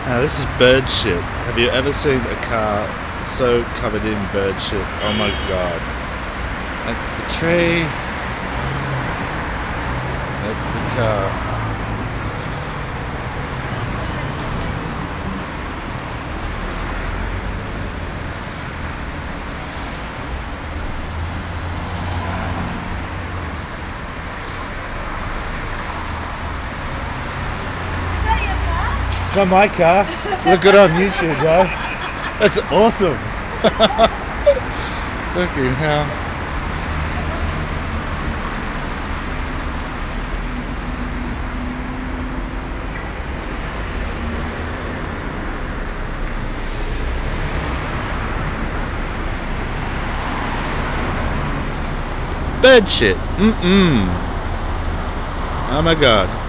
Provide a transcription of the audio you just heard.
Now this is bird shit. Have you ever seen a car so covered in bird shit? Oh my god. That's the tree. That's the car. It's not my car. Look it on YouTube, bro. That's awesome. Fucking hell. Bird shit. Oh my god.